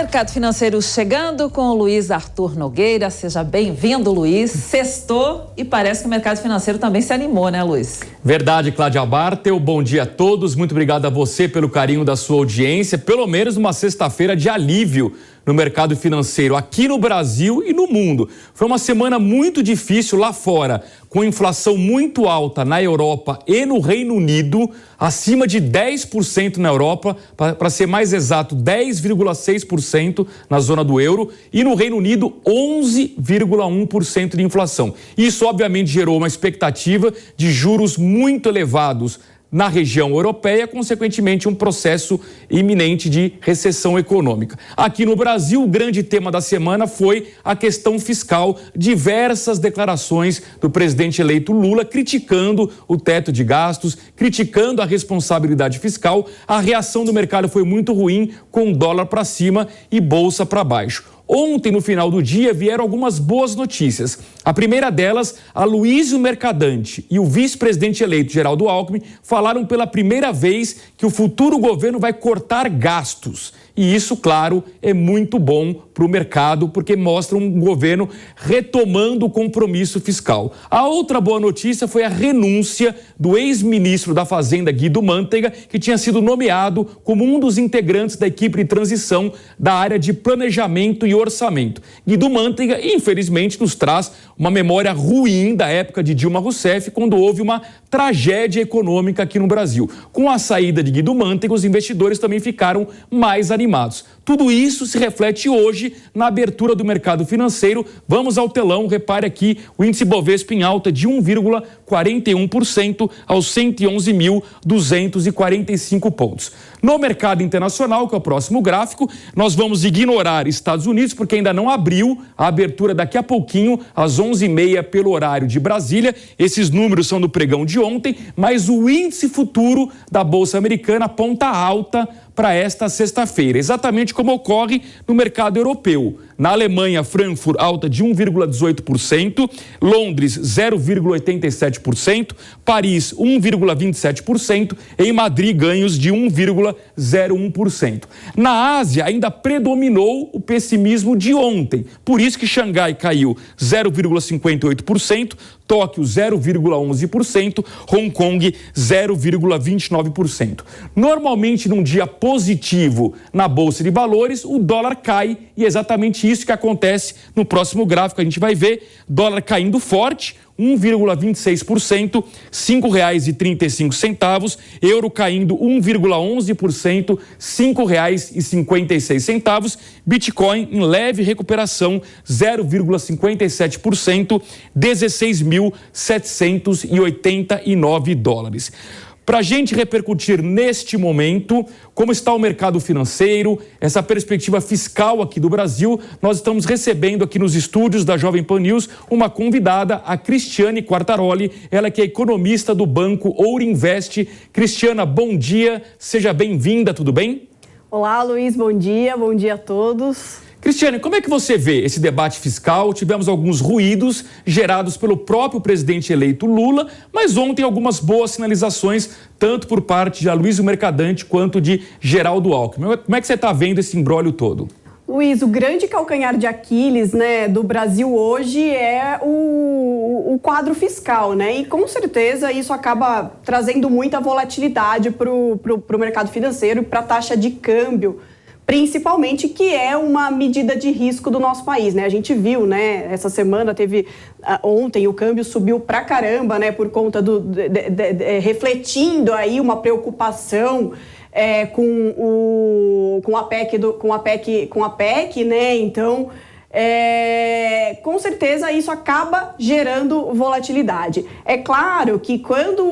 Mercado Financeiro chegando com o Luiz Arthur Nogueira. Seja bem-vindo, Luiz. Sextou e parece que o mercado financeiro também se animou, né, Luiz? Verdade, Cláudia Bartel. Bom dia a todos. Muito obrigado a você pelo carinho da sua audiência. Pelo menos uma sexta-feira de alívio no mercado financeiro aqui no Brasil e no mundo. Foi uma semana muito difícil lá fora, com inflação muito alta na Europa e no Reino Unido, acima de 10% na Europa, para ser mais exato, 10,6% na zona do euro, e no Reino Unido 11,1% de inflação. Isso obviamente gerou uma expectativa de juros muito elevados na região europeia, consequentemente um processo iminente de recessão econômica. Aqui no Brasil, o grande tema da semana foi a questão fiscal, diversas declarações do presidente eleito Lula criticando o teto de gastos, criticando a responsabilidade fiscal. A reação do mercado foi muito ruim, com dólar para cima e bolsa para baixo. Ontem, no final do dia, vieram algumas boas notícias. A primeira delas, Aloysio Mercadante e o vice-presidente eleito Geraldo Alckmin falaram pela primeira vez que o futuro governo vai cortar gastos. E isso, claro, é muito bom para o mercado, porque mostra um governo retomando o compromisso fiscal. A outra boa notícia foi a renúncia do ex-ministro da Fazenda, Guido Mantega, que tinha sido nomeado como um dos integrantes da equipe de transição da área de planejamento e orçamento. Guido Mantega, infelizmente, nos traz uma memória ruim da época de Dilma Rousseff, quando houve uma tragédia econômica aqui no Brasil. Com a saída de Guido Mantega, os investidores também ficaram mais animados. Tudo isso se reflete hoje na abertura do mercado financeiro. Vamos ao telão, repare aqui, o índice Bovespa em alta de 1,41% aos 111.245 pontos. No mercado internacional, que é o próximo gráfico, nós vamos ignorar Estados Unidos, porque ainda não abriu a abertura daqui a pouquinho, às 11h30, pelo horário de Brasília. Esses números são do pregão de ontem, mas o índice futuro da Bolsa Americana aponta alta para esta sexta-feira, exatamente como ocorre no mercado europeu. Na Alemanha, Frankfurt alta de 1,18%, Londres 0,87%, Paris 1,27%, em Madrid ganhos de 1,01%. Na Ásia ainda predominou o pessimismo de ontem, por isso que Xangai caiu 0,58%, Tóquio 0,11%, Hong Kong 0,29%. Normalmente num dia positivo na Bolsa de Valores, o dólar cai e é exatamente isso que acontece no próximo gráfico. A gente vai ver dólar caindo forte, 1,26%, R$ 5,35, euro caindo 1,11%, R$ 5,56, Bitcoin em leve recuperação, 0,57%, 16.789 dólares. Para a gente repercutir neste momento como está o mercado financeiro, essa perspectiva fiscal aqui do Brasil, nós estamos recebendo aqui nos estúdios da Jovem Pan News uma convidada, a Cristiane Quartaroli, ela que é economista do banco Ouro Invest. Cristiana, bom dia, seja bem-vinda, tudo bem? Olá, Luiz, bom dia a todos. Cristiane, como é que você vê esse debate fiscal? Tivemos alguns ruídos gerados pelo próprio presidente eleito Lula, mas ontem algumas boas sinalizações, tanto por parte de Aloysio Mercadante quanto de Geraldo Alckmin. Como é que você está vendo esse imbróglio todo? Luiz, o grande calcanhar de Aquiles, do Brasil hoje é o quadro fiscal, E com certeza isso acaba trazendo muita volatilidade para o mercado financeiro e para a taxa de câmbio, principalmente, que é uma medida de risco do nosso país, A gente viu, essa semana ontem o câmbio subiu pra caramba, por conta refletindo aí uma preocupação com a PEC, Então, com certeza isso acaba gerando volatilidade. É claro que quando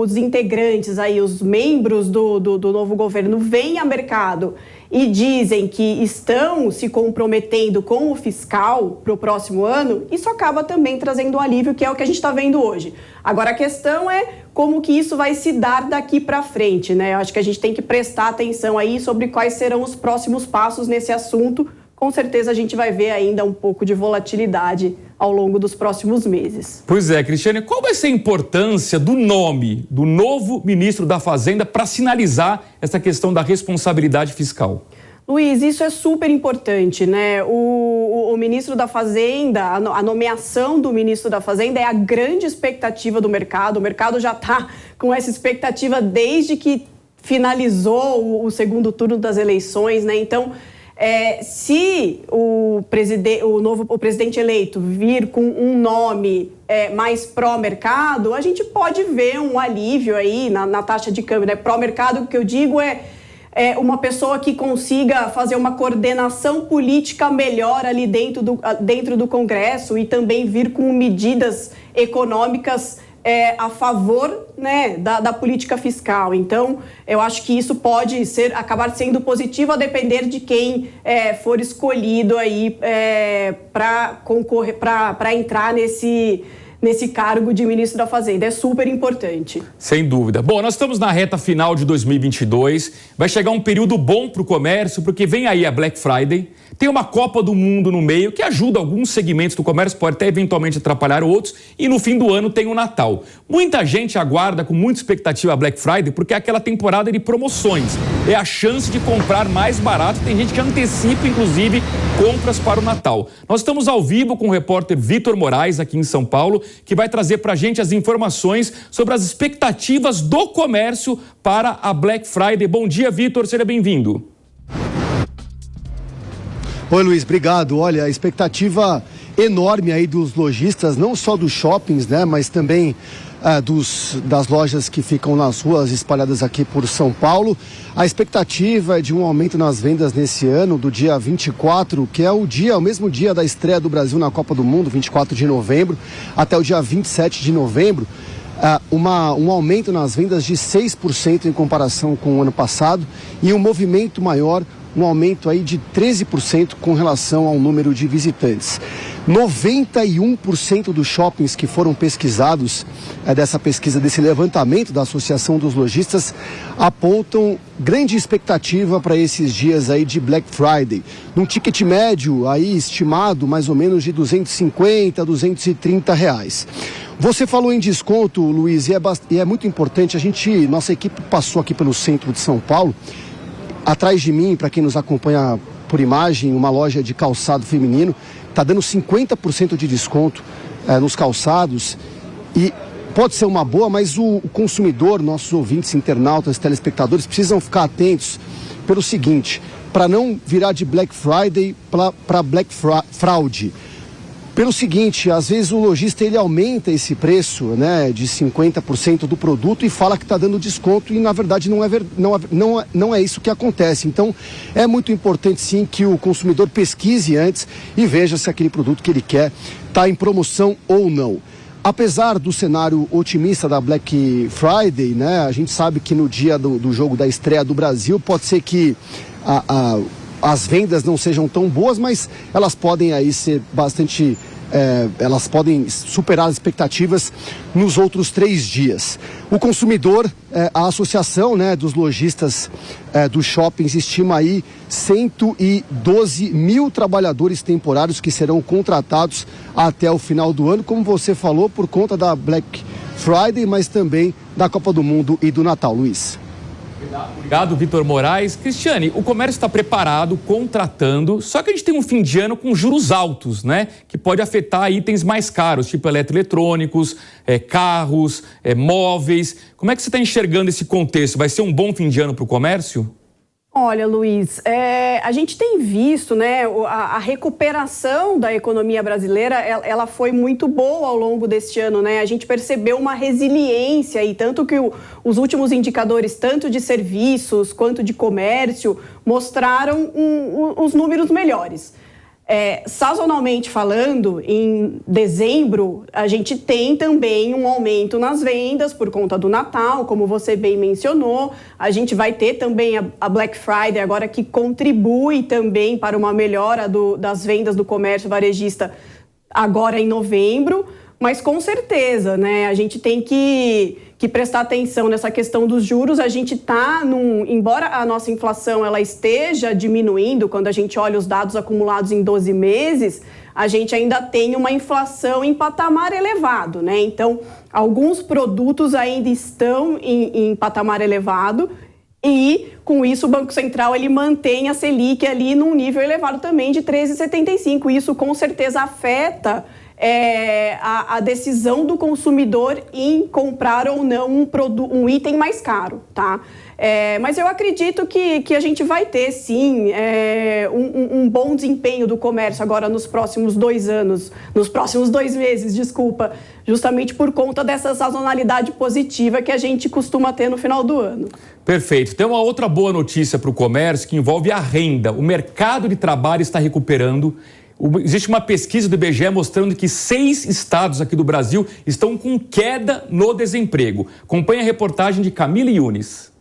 os integrantes, os membros do novo governo vêm a mercado e dizem que estão se comprometendo com o fiscal para o próximo ano, isso acaba também trazendo um alívio, que é o que a gente está vendo hoje. Agora, a questão é como que isso vai se dar daqui para frente, Eu acho que a gente tem que prestar atenção aí sobre quais serão os próximos passos nesse assunto. Com certeza a gente vai ver ainda um pouco de volatilidade ao longo dos próximos meses. Pois é, Cristiane, qual vai ser a importância do nome do novo ministro da Fazenda para sinalizar essa questão da responsabilidade fiscal? Luiz, isso é super importante, né? O ministro da Fazenda, a nomeação do ministro da Fazenda é a grande expectativa do mercado. O mercado já está com essa expectativa desde que finalizou o segundo turno das eleições, né? Então, se o presidente eleito vir com um nome mais pró-mercado, a gente pode ver um alívio aí na taxa de câmbio, né? Pró-mercado, o que eu digo é uma pessoa que consiga fazer uma coordenação política melhor ali dentro do Congresso e também vir com medidas econômicas a favor, né, da política fiscal. Então, eu acho que isso pode acabar sendo positivo a depender de quem for escolhido aí para concorrer, para entrar nesse cargo de ministro da Fazenda. É super importante. Sem dúvida. Bom, nós estamos na reta final de 2022. Vai chegar um período bom para o comércio, porque vem aí a Black Friday. Tem uma Copa do Mundo no meio que ajuda alguns segmentos do comércio, pode até eventualmente atrapalhar outros. E no fim do ano tem o Natal. Muita gente aguarda com muita expectativa a Black Friday, porque é aquela temporada de promoções. É a chance de comprar mais barato. Tem gente que antecipa, inclusive, compras para o Natal. Nós estamos ao vivo com o repórter Vitor Moraes, aqui em São Paulo, que vai trazer para a gente as informações sobre as expectativas do comércio para a Black Friday. Bom dia, Vitor, seja bem-vindo. Oi, Luiz, obrigado. Olha, a expectativa enorme aí dos lojistas, não só dos shoppings, né, mas também das lojas que ficam nas ruas espalhadas aqui por São Paulo. A expectativa é de um aumento nas vendas nesse ano, do dia 24, que é o mesmo dia da estreia do Brasil na Copa do Mundo, 24 de novembro, até o dia 27 de novembro. Um aumento nas vendas de 6% em comparação com o ano passado e um movimento maior, um aumento aí de 13% com relação ao número de visitantes. 91% dos shoppings que foram pesquisados, dessa pesquisa, desse levantamento da Associação dos Lojistas, apontam grande expectativa para esses dias aí de Black Friday. Num ticket médio aí estimado mais ou menos de R$250 a R$230. Você falou em desconto, Luiz, e é muito importante. Nossa equipe passou aqui pelo centro de São Paulo. Atrás de mim, para quem nos acompanha por imagem, uma loja de calçado feminino está dando 50% de desconto nos calçados. E pode ser uma boa, mas o consumidor, nossos ouvintes, internautas, telespectadores, precisam ficar atentos pelo seguinte, para não virar de Black Friday para Black Fraud. Pelo seguinte, às vezes o lojista ele aumenta esse preço, né, de 50% do produto e fala que está dando desconto e na verdade não é isso que acontece. Então é muito importante sim que o consumidor pesquise antes e veja se aquele produto que ele quer está em promoção ou não. Apesar do cenário otimista da Black Friday, né, a gente sabe que no dia do jogo da estreia do Brasil pode ser que as vendas não sejam tão boas, mas elas podem aí ser bastante... elas podem superar as expectativas nos outros 3 dias. O consumidor, a associação, né, dos lojistas dos shoppings estima aí 112 mil trabalhadores temporários que serão contratados até o final do ano, como você falou, por conta da Black Friday, mas também da Copa do Mundo e do Natal, Luiz. Obrigado, Vitor Moraes. Cristiane, o comércio está preparado, contratando, só que a gente tem um fim de ano com juros altos, né? Que pode afetar itens mais caros, tipo eletroeletrônicos, carros, móveis. Como é que você está enxergando esse contexto? Vai ser um bom fim de ano para o comércio? Olha, Luiz, a gente tem visto, né, a recuperação da economia brasileira, ela foi muito boa ao longo deste ano, né? A gente percebeu uma resiliência e tanto que os últimos indicadores, tanto de serviços quanto de comércio, mostraram os números melhores. Sazonalmente falando, em dezembro, a gente tem também um aumento nas vendas por conta do Natal, como você bem mencionou. A gente vai ter também a Black Friday agora, que contribui também para uma melhora das vendas do comércio varejista agora em novembro. Mas com certeza, né, a gente tem que prestar atenção nessa questão dos juros. A gente está, embora a nossa inflação ela esteja diminuindo, quando a gente olha os dados acumulados em 12 meses, a gente ainda tem uma inflação em patamar elevado, né? Então, alguns produtos ainda estão em patamar elevado E, com isso, o Banco Central ele mantém a Selic ali num nível elevado também de 13,75. Isso, com certeza, afeta a decisão do consumidor em comprar ou não um item mais caro, tá? Mas eu acredito que a gente vai ter, sim, um bom desempenho do comércio agora nos próximos 2 meses, desculpa, justamente por conta dessa sazonalidade positiva que a gente costuma ter no final do ano. Perfeito. Tem uma outra boa notícia para o comércio que envolve a renda. O mercado de trabalho está recuperando. Existe uma pesquisa do IBGE mostrando que 6 estados aqui do Brasil estão com queda no desemprego. Acompanhe a reportagem de Camila Yunes.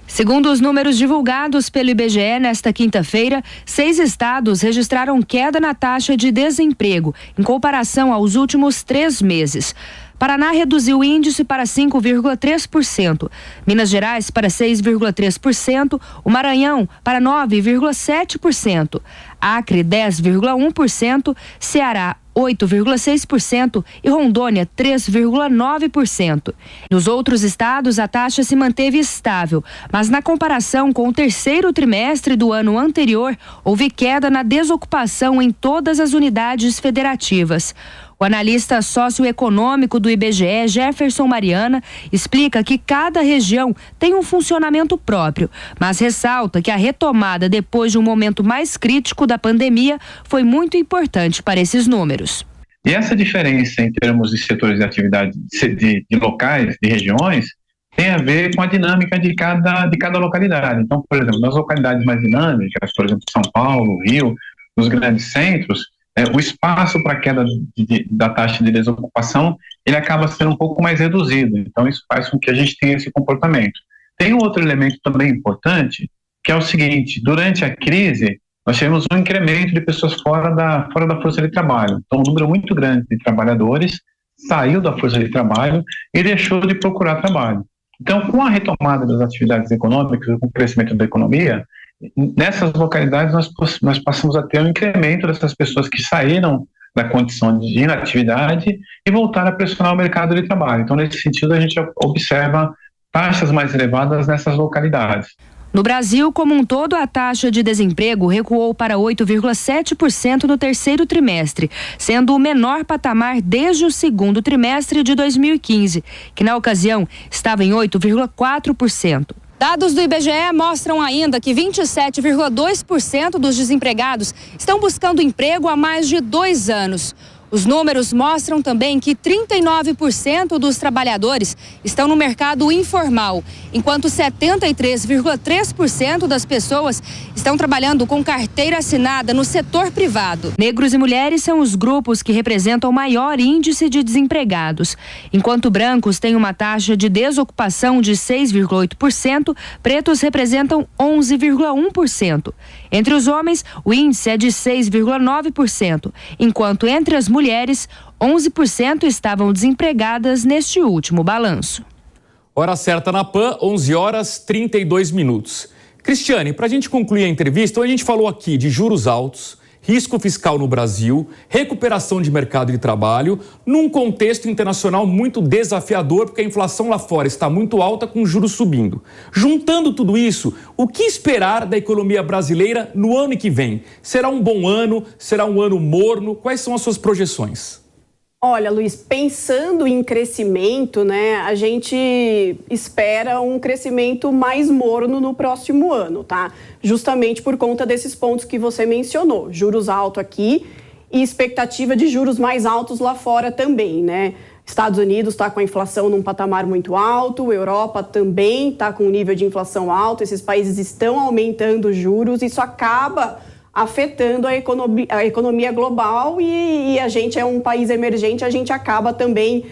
Segundo os números divulgados pelo IBGE nesta quinta-feira, 6 estados registraram queda na taxa de desemprego, em comparação aos últimos 3 meses. Paraná reduziu o índice para 5,3%, Minas Gerais para 6,3%, o Maranhão para 9,7%, Acre 10,1%, Ceará 8,6% e Rondônia 3,9%. Nos outros estados, a taxa se manteve estável, mas na comparação com o terceiro trimestre do ano anterior, houve queda na desocupação em todas as unidades federativas. O analista socioeconômico do IBGE, Jefferson Mariana, explica que cada região tem um funcionamento próprio, mas ressalta que a retomada depois de um momento mais crítico da pandemia foi muito importante para esses números. E essa diferença em termos de setores de atividade de locais, de regiões, tem a ver com a dinâmica de cada localidade. Então, por exemplo, nas localidades mais dinâmicas, por exemplo, São Paulo, Rio, nos grandes centros, o espaço para a queda da taxa de desocupação, ele acaba sendo um pouco mais reduzido. Então, isso faz com que a gente tenha esse comportamento. Tem um outro elemento também importante, que é o seguinte: durante a crise, nós tivemos um incremento de pessoas fora da força de trabalho. Então, um número muito grande de trabalhadores saiu da força de trabalho e deixou de procurar trabalho. Então, com a retomada das atividades econômicas, com o crescimento da economia, nessas localidades nós passamos a ter um incremento dessas pessoas que saíram da condição de inatividade e voltaram a pressionar o mercado de trabalho. Então, nesse sentido, a gente observa taxas mais elevadas nessas localidades. No Brasil, como um todo, a taxa de desemprego recuou para 8,7% no terceiro trimestre, sendo o menor patamar desde o segundo trimestre de 2015, que na ocasião estava em 8,4%. Dados do IBGE mostram ainda que 27,2% dos desempregados estão buscando emprego há mais de 2 anos. Os números mostram também que 39% dos trabalhadores estão no mercado informal, enquanto 73,3% das pessoas estão trabalhando com carteira assinada no setor privado. Negros e mulheres são os grupos que representam o maior índice de desempregados. Enquanto brancos têm uma taxa de desocupação de 6,8%, pretos representam 11,1%. Entre os homens, o índice é de 6,9%, enquanto entre as mulheres, 11% estavam desempregadas neste último balanço. Hora certa na PAN, 11h32. Cristiane, para a gente concluir a entrevista, a gente falou aqui de juros altos, risco fiscal no Brasil, recuperação de mercado de trabalho, num contexto internacional muito desafiador, porque a inflação lá fora está muito alta, com juros subindo. Juntando tudo isso, o que esperar da economia brasileira no ano que vem? Será um bom ano? Será um ano morno? Quais são as suas projeções? Olha, Luiz, pensando em crescimento, né, a gente espera um crescimento mais morno no próximo ano, tá? Justamente por conta desses pontos que você mencionou, juros altos aqui e expectativa de juros mais altos lá fora também, né? Estados Unidos está com a inflação num patamar muito alto, Europa também está com um nível de inflação alto, esses países estão aumentando os juros, isso acaba afetando a economia global e a gente é um país emergente, a gente acaba também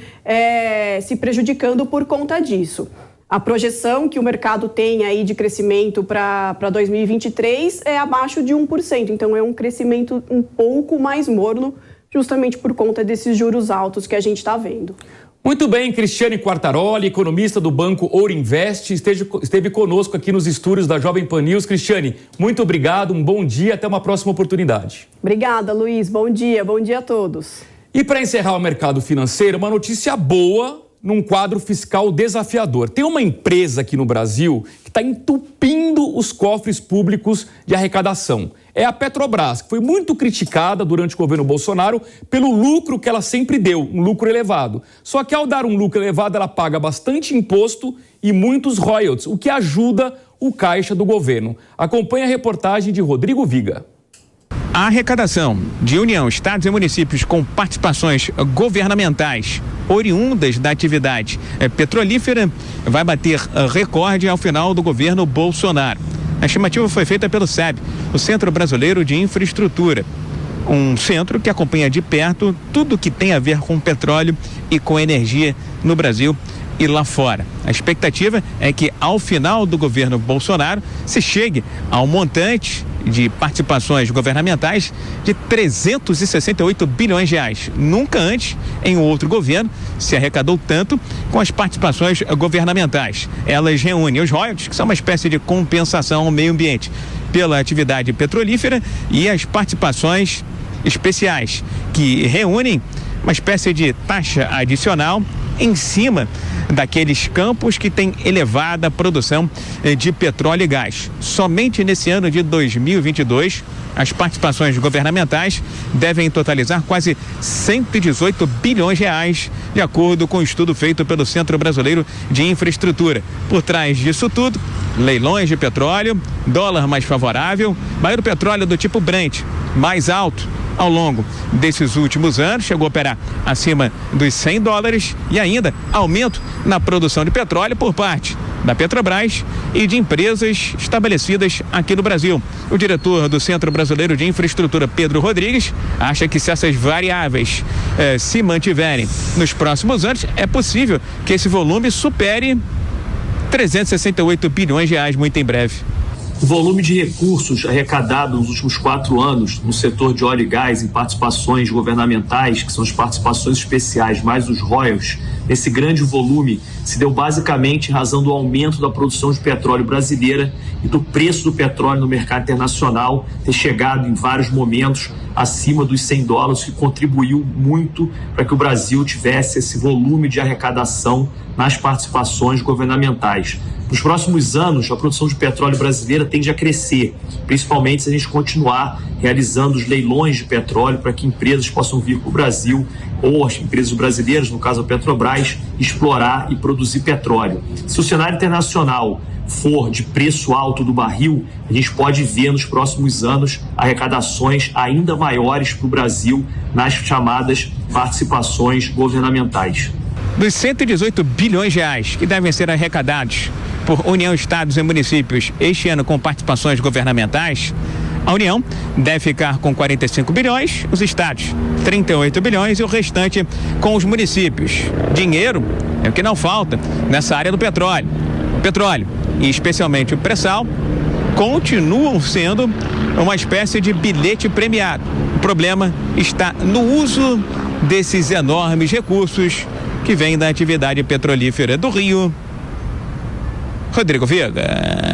se prejudicando por conta disso. A projeção que o mercado tem aí de crescimento para 2023 é abaixo de 1%, então é um crescimento um pouco mais morno, justamente por conta desses juros altos que a gente está vendo. Muito bem, Cristiane Quartaroli, economista do Banco Ouro Invest, esteve conosco aqui nos estúdios da Jovem Pan News. Cristiane, muito obrigado, um bom dia, até uma próxima oportunidade. Obrigada, Luiz, bom dia a todos. E para encerrar o mercado financeiro, uma notícia boa num quadro fiscal desafiador. Tem uma empresa aqui no Brasil que está entupindo os cofres públicos de arrecadação. É a Petrobras, que foi muito criticada durante o governo Bolsonaro pelo lucro que ela sempre deu, um lucro elevado. Só que ao dar um lucro elevado, ela paga bastante imposto e muitos royalties, o que ajuda o caixa do governo. Acompanhe a reportagem de Rodrigo Viga. A arrecadação de União, estados e municípios com participações governamentais oriundas da atividade petrolífera vai bater recorde ao final do governo Bolsonaro. A estimativa foi feita pelo SEB, o Centro Brasileiro de Infraestrutura, um centro que acompanha de perto tudo que tem a ver com petróleo e com energia no Brasil e lá fora. A expectativa é que ao final do governo Bolsonaro se chegue ao montante de participações governamentais de 368 bilhões de reais. Nunca antes, em um outro governo, se arrecadou tanto com as participações governamentais. Elas reúnem os royalties, que são uma espécie de compensação ao meio ambiente pela atividade petrolífera, e as participações especiais, que reúnem uma espécie de taxa adicional em cima daqueles campos que têm elevada produção de petróleo e gás. Somente nesse ano de 2022, as participações governamentais devem totalizar quase 118 bilhões de reais, de acordo com o estudo feito pelo Centro Brasileiro de Infraestrutura. Por trás disso tudo, leilões de petróleo, dólar mais favorável, barril do petróleo do tipo Brent mais alto ao longo desses últimos anos, chegou a operar acima dos $100, e ainda aumento na produção de petróleo por parte da Petrobras e de empresas estabelecidas aqui no Brasil. O diretor do Centro Brasileiro de Infraestrutura, Pedro Rodrigues, acha que se essas variáveis se mantiverem nos próximos anos, é possível que esse volume supere 368 bilhões de reais muito em breve. O volume de recursos arrecadados nos últimos 4 anos no setor de óleo e gás em participações governamentais, que são as participações especiais mais os royalties, esse grande volume se deu basicamente em razão do aumento da produção de petróleo brasileira e do preço do petróleo no mercado internacional ter chegado em vários momentos acima dos $100, que contribuiu muito para que o Brasil tivesse esse volume de arrecadação nas participações governamentais. Nos próximos anos, a produção de petróleo brasileira tende a crescer, principalmente se a gente continuar realizando os leilões de petróleo para que empresas possam vir para o Brasil, ou as empresas brasileiras, no caso a Petrobras, explorar e produzir petróleo. Se o cenário internacional for de preço alto do barril, a gente pode ver nos próximos anos arrecadações ainda maiores para o Brasil nas chamadas participações governamentais. Dos 118 bilhões de reais que devem ser arrecadados por União, estados e municípios este ano com participações governamentais, a União deve ficar com 45 bilhões, os estados 38 bilhões e o restante com os municípios. Dinheiro é o que não falta nessa área do petróleo. O petróleo, e especialmente o pré-sal, continuam sendo uma espécie de bilhete premiado. O problema está no uso desses enormes recursos que vêm da atividade petrolífera do Rio. Rodrigo Viga.